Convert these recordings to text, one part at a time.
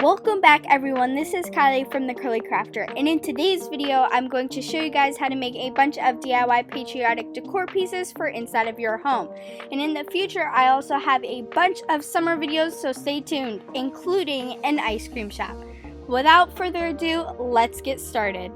Welcome back everyone, this is Kylie from the CurlyCrafter, and in today's video I'm going to show you guys how to make a bunch of DIY patriotic decor pieces for inside of your home. And in the future I also have a bunch of summer videos, so stay tuned, including an ice cream shop. Without further ado, let's get started.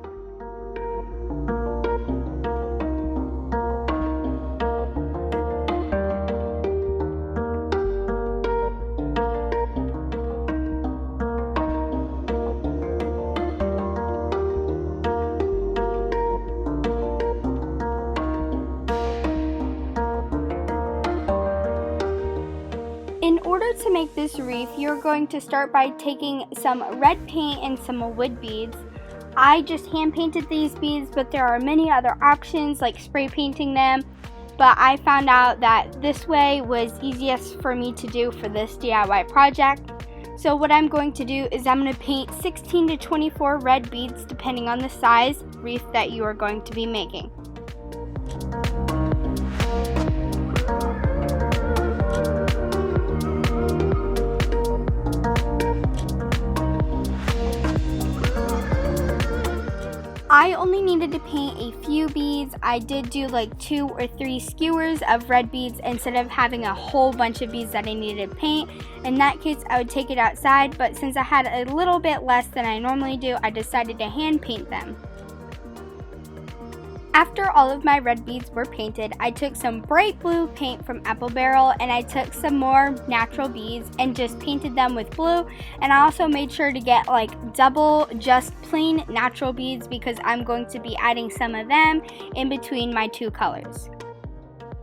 In order to make this wreath, you're going to start by taking some red paint and some wood beads. I just hand painted these beads, but there are many other options like spray painting them, but I found out that this way was easiest for me to do for this DIY project. So what I'm going to do is I'm going to paint 16 to 24 red beads depending on the size wreath that you are going to be making. I only needed to paint a few beads. I did do like 2 or 3 skewers of red beads instead of having a whole bunch of beads that I needed to paint. In that case, I would take it outside, but since I had a little bit less than I normally do, I decided to hand paint them. After all of my red beads were painted, I took some bright blue paint from Apple Barrel and I took some more natural beads and just painted them with blue. And I also made sure to get like double just plain natural beads because I'm going to be adding some of them in between my two colors.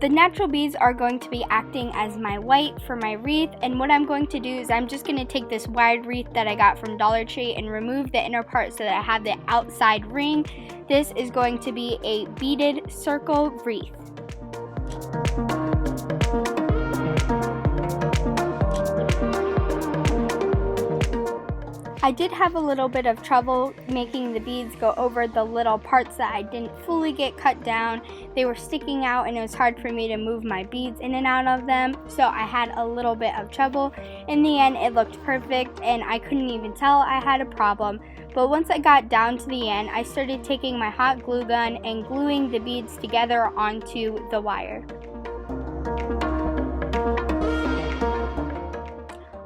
The natural beads are going to be acting as my white for my wreath, and what I'm going to do is I'm just going to take this wide wreath that I got from Dollar Tree and remove the inner part so that I have the outside ring. This is going to be a beaded circle wreath. I did have a little bit of trouble making the beads go over the little parts that I didn't fully get cut down. They were sticking out and it was hard for me to move my beads in and out of them, so I had a little bit of trouble. In the end, it looked perfect and I couldn't even tell I had a problem. But once I got down to the end, I started taking my hot glue gun and gluing the beads together onto the wire.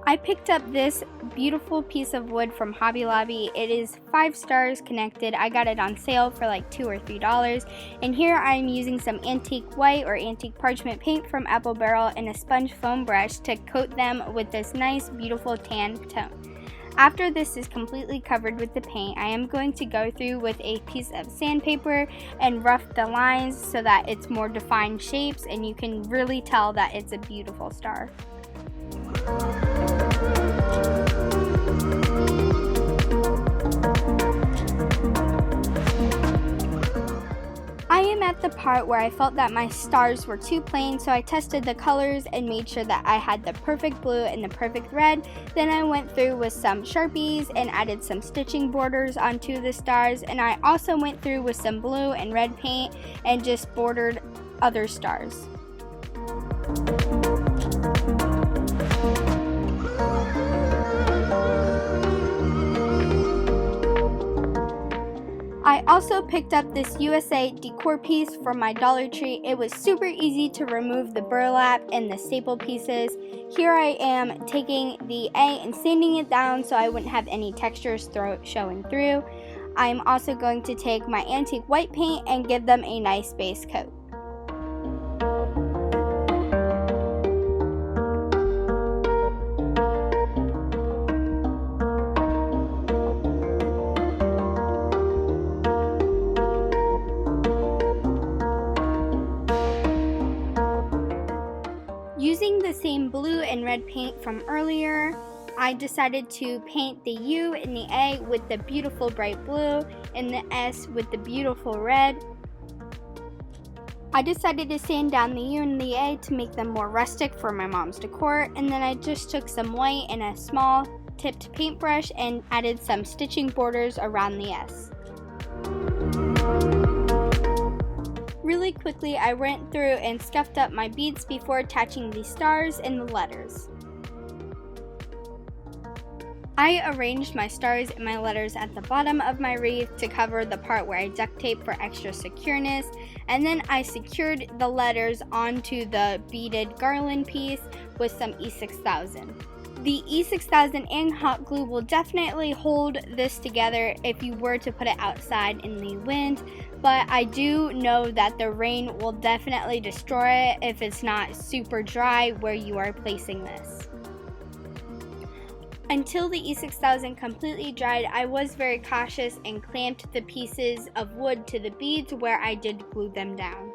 I picked up this beautiful piece of wood from Hobby Lobby. It is 5 stars connected. I got it on sale for like $2 or $3. And here I'm using some antique white or antique parchment paint from Apple Barrel and a sponge foam brush to coat them with this nice beautiful tan tone. After this is completely covered with the paint, I am going to go through with a piece of sandpaper and rough the lines so that it's more defined shapes and you can really tell that it's a beautiful star. I am at the part where I felt that my stars were too plain, so I tested the colors and made sure that I had the perfect blue and the perfect red. Then I went through with some Sharpies and added some stitching borders onto the stars, and I also went through with some blue and red paint and just bordered other stars. I also picked up this USA decor piece from my Dollar Tree. It was super easy to remove the burlap and the staple pieces. Here I am taking the A and sanding it down so I wouldn't have any textures showing through. I'm also going to take my antique white paint and give them a nice base coat. Using the same blue and red paint from earlier, I decided to paint the U and the A with the beautiful bright blue and the S with the beautiful red. I decided to sand down the U and the A to make them more rustic for my mom's decor, and then I just took some white and a small tipped paintbrush and added some stitching borders around the S. Really quickly, I went through and scuffed up my beads before attaching the stars and the letters. I arranged my stars and my letters at the bottom of my wreath to cover the part where I duct tape for extra secureness, and then I secured the letters onto the beaded garland piece with some E6000. The E6000 and hot glue will definitely hold this together if you were to put it outside in the wind, but I do know that the rain will definitely destroy it if it's not super dry where you are placing this. Until the E6000 completely dried, I was very cautious and clamped the pieces of wood to the beads where I did glue them down.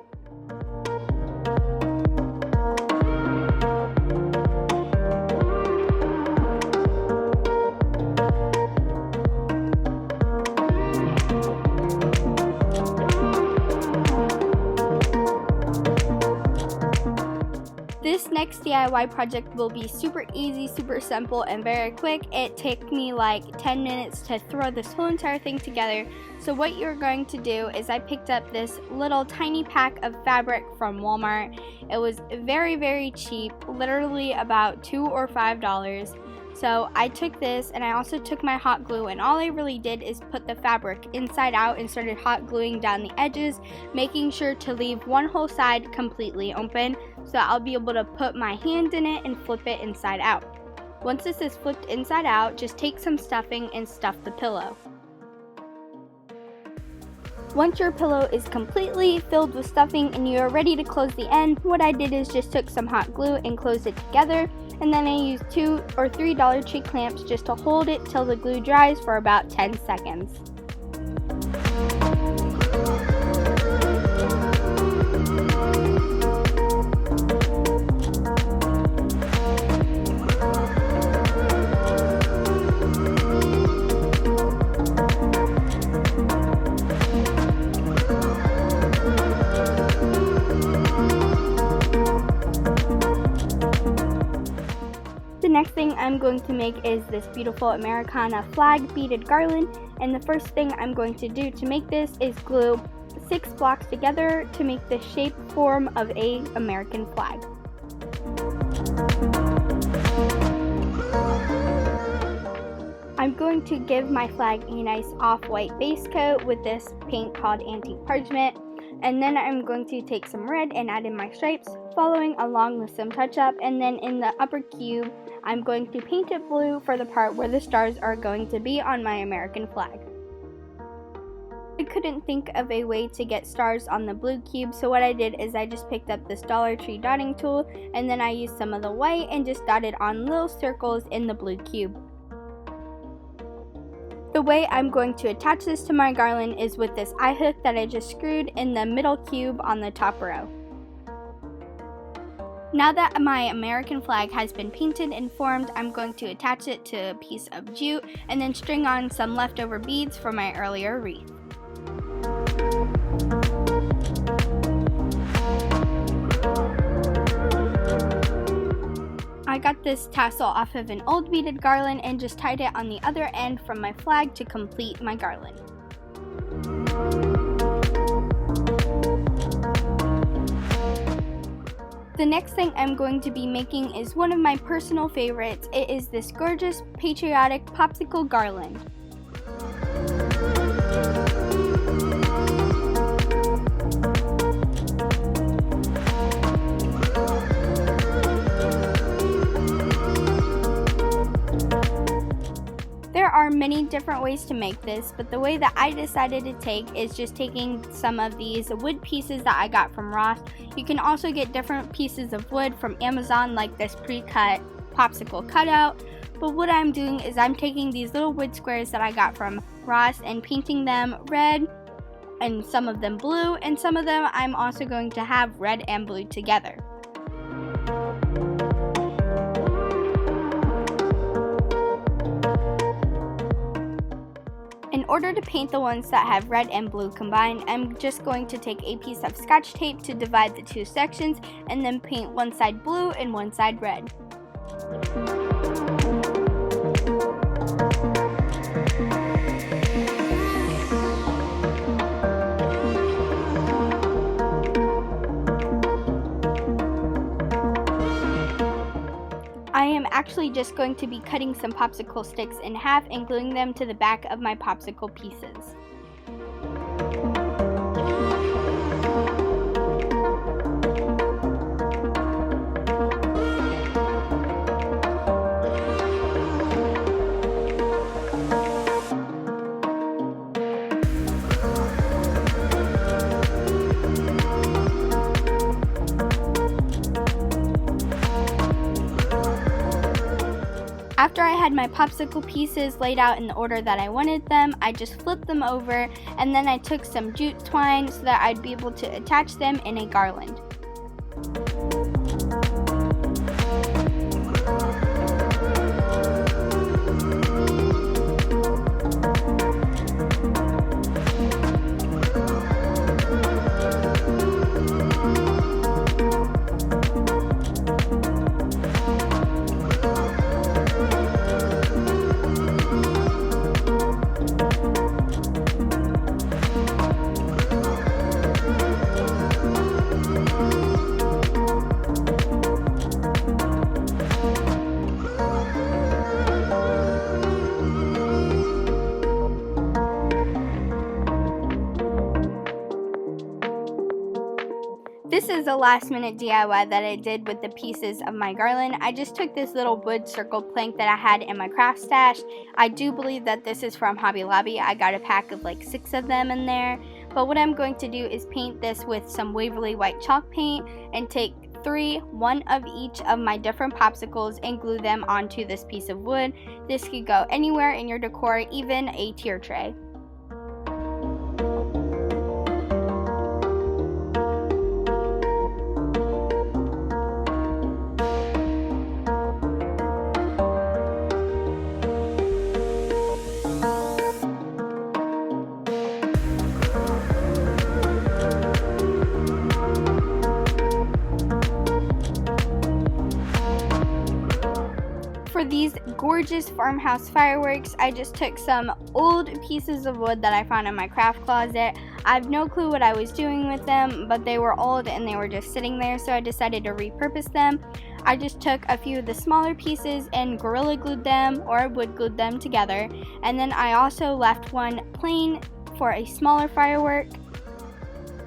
This next DIY project will be super easy, super simple, and very quick. It took me like 10 minutes to throw this whole entire thing together. So what you're going to do is I picked up this little tiny pack of fabric from Walmart. It was very, very cheap, literally about $2 or $5. So I took this and I also took my hot glue, and all I really did is put the fabric inside out and started hot gluing down the edges, making sure to leave one whole side completely open so I'll be able to put my hand in it and flip it inside out. Once this is flipped inside out, just take some stuffing and stuff the pillow. Once your pillow is completely filled with stuffing and you are ready to close the end, what I did is just took some hot glue and closed it together, and then I used $2 or $3 Dollar Tree clamps just to hold it till the glue dries for about 10 seconds. The next thing I'm going to make is this beautiful Americana flag beaded garland, and the first thing I'm going to do to make this is glue 6 blocks together to make the shape form of an American flag. I'm going to give my flag a nice off-white base coat with this paint called Antique Parchment, and then I'm going to take some red and add in my stripes, following along with some touch-up, and then in the upper cube I'm going to paint it blue for the part where the stars are going to be on my American flag. I couldn't think of a way to get stars on the blue cube, so what I did is I just picked up this Dollar Tree dotting tool, and then I used some of the white and just dotted on little circles in the blue cube. The way I'm going to attach this to my garland is with this eye hook that I just screwed in the middle cube on the top row. Now that my American flag has been painted and formed, I'm going to attach it to a piece of jute and then string on some leftover beads from my earlier wreath. I got this tassel off of an old beaded garland and just tied it on the other end from my flag to complete my garland. The next thing I'm going to be making is one of my personal favorites. It is this gorgeous patriotic popsicle garland. There are many different ways to make this, but the way that I decided to take is just taking some of these wood pieces that I got from Ross. You can also get different pieces of wood from Amazon, like this pre-cut popsicle cutout, but what I'm doing is I'm taking these little wood squares that I got from Ross and painting them red, and some of them blue, and some of them I'm also going to have red and blue together. In order to paint the ones that have red and blue combined, I'm just going to take a piece of Scotch tape to divide the two sections and then paint one side blue and one side red. I am actually just going to be cutting some popsicle sticks in half and gluing them to the back of my popsicle pieces. After I had my popsicle pieces laid out in the order that I wanted them, I just flipped them over and then I took some jute twine so that I'd be able to attach them in a garland. This is a last minute DIY that I did with the pieces of my garland. I just took this little wood circle plank that I had in my craft stash. I do believe that this is from Hobby Lobby. I got a pack of like 6 of them in there. But what I'm going to do is paint this with some Waverly white chalk paint and take 3, one of each of my different popsicles and glue them onto this piece of wood. This could go anywhere in your decor, even a tier tray. For these gorgeous farmhouse fireworks, I just took some old pieces of wood that I found in my craft closet. I have no clue what I was doing with them, but they were old and they were just sitting there, so I decided to repurpose them. I just took a few of the smaller pieces and Gorilla Glued them or wood glued them together, and then I also left one plain for a smaller firework.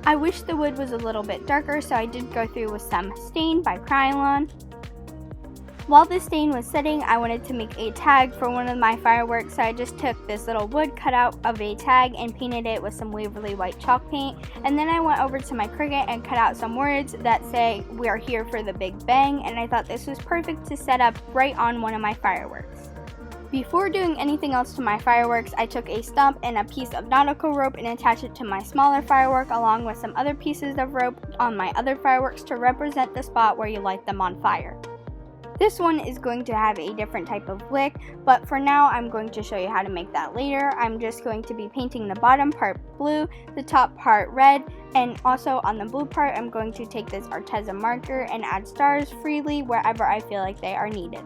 I wish the wood was a little bit darker, so I did go through with some stain by Krylon. While the stain was setting, I wanted to make a tag for one of my fireworks, so I just took this little wood cutout of a tag and painted it with some Waverly white chalk paint. And then I went over to my Cricut and cut out some words that say, "We are here for the Big Bang," and I thought this was perfect to set up right on one of my fireworks. Before doing anything else to my fireworks, I took a stump and a piece of nautical rope and attached it to my smaller firework along with some other pieces of rope on my other fireworks to represent the spot where you light them on fire. This one is going to have a different type of wick, but for now I'm going to show you how to make that later. I'm just going to be painting the bottom part blue, the top part red, and also on the blue part I'm going to take this Arteza marker and add stars freely wherever I feel like they are needed.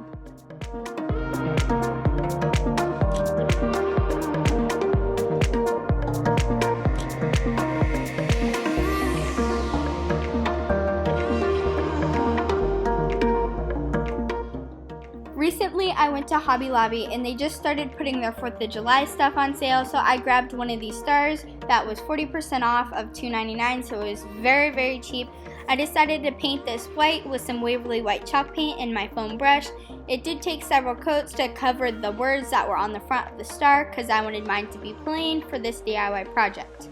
Recently, I went to Hobby Lobby and they just started putting their 4th of July stuff on sale, so I grabbed one of these stars that was 40% off of $2.99, so it was very, very cheap. I decided to paint this white with some Waverly white chalk paint in my foam brush. It did take several coats to cover the words that were on the front of the star because I wanted mine to be plain for this DIY project.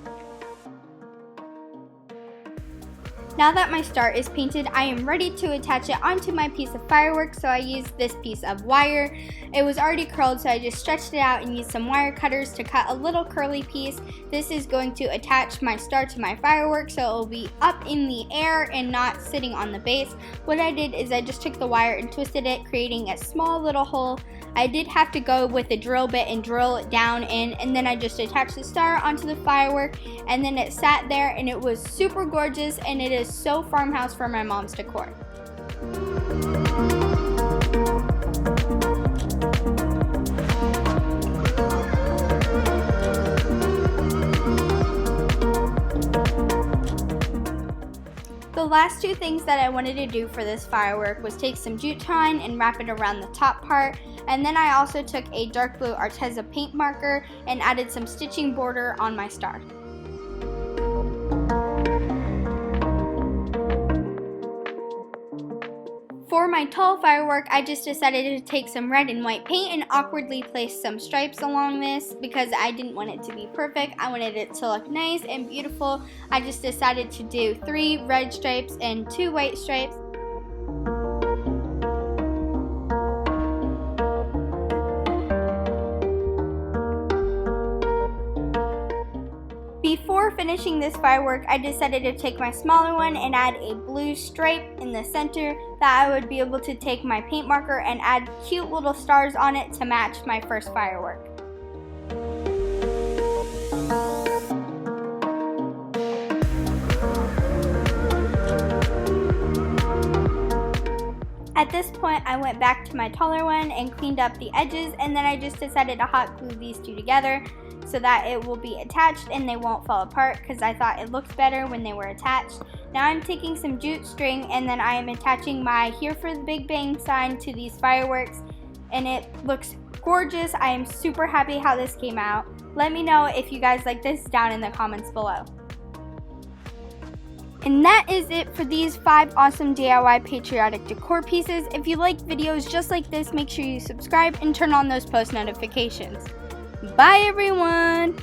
Now that my star is painted, I am ready to attach it onto my piece of fireworks, so I used this piece of wire. It was already curled, so I just stretched it out and used some wire cutters to cut a little curly piece. This is going to attach my star to my fireworks, so it will be up in the air and not sitting on the base. What I did is I just took the wire and twisted it, creating a small little hole. I did have to go with a drill bit and drill it down in, and then I just attached the star onto the firework, and then it sat there, and it was super gorgeous, and it is so farmhouse for my mom's decor. The last two things that I wanted to do for this firework was take some jute twine and wrap it around the top part, and then I also took a dark blue Arteza paint marker and added some stitching border on my star. For my tall firework, I just decided to take some red and white paint and awkwardly place some stripes along this because I didn't want it to be perfect. I wanted it to look nice and beautiful. I just decided to do 3 red stripes and 2 white stripes. Before finishing this firework, I decided to take my smaller one and add a blue stripe in the center that I would be able to take my paint marker and add cute little stars on it to match my first firework. At this point, I went back to my taller one and cleaned up the edges, and then I just decided to hot glue these two together so that it will be attached and they won't fall apart because I thought it looked better when they were attached. Now I'm taking some jute string and then I am attaching my "Here for the Big Bang" sign to these fireworks, and it looks gorgeous. I am super happy how this came out. Let me know if you guys like this down in the comments below. And that is it for these 5 awesome DIY patriotic decor pieces. If you like videos just like this, make sure you subscribe and turn on those post notifications. Bye everyone!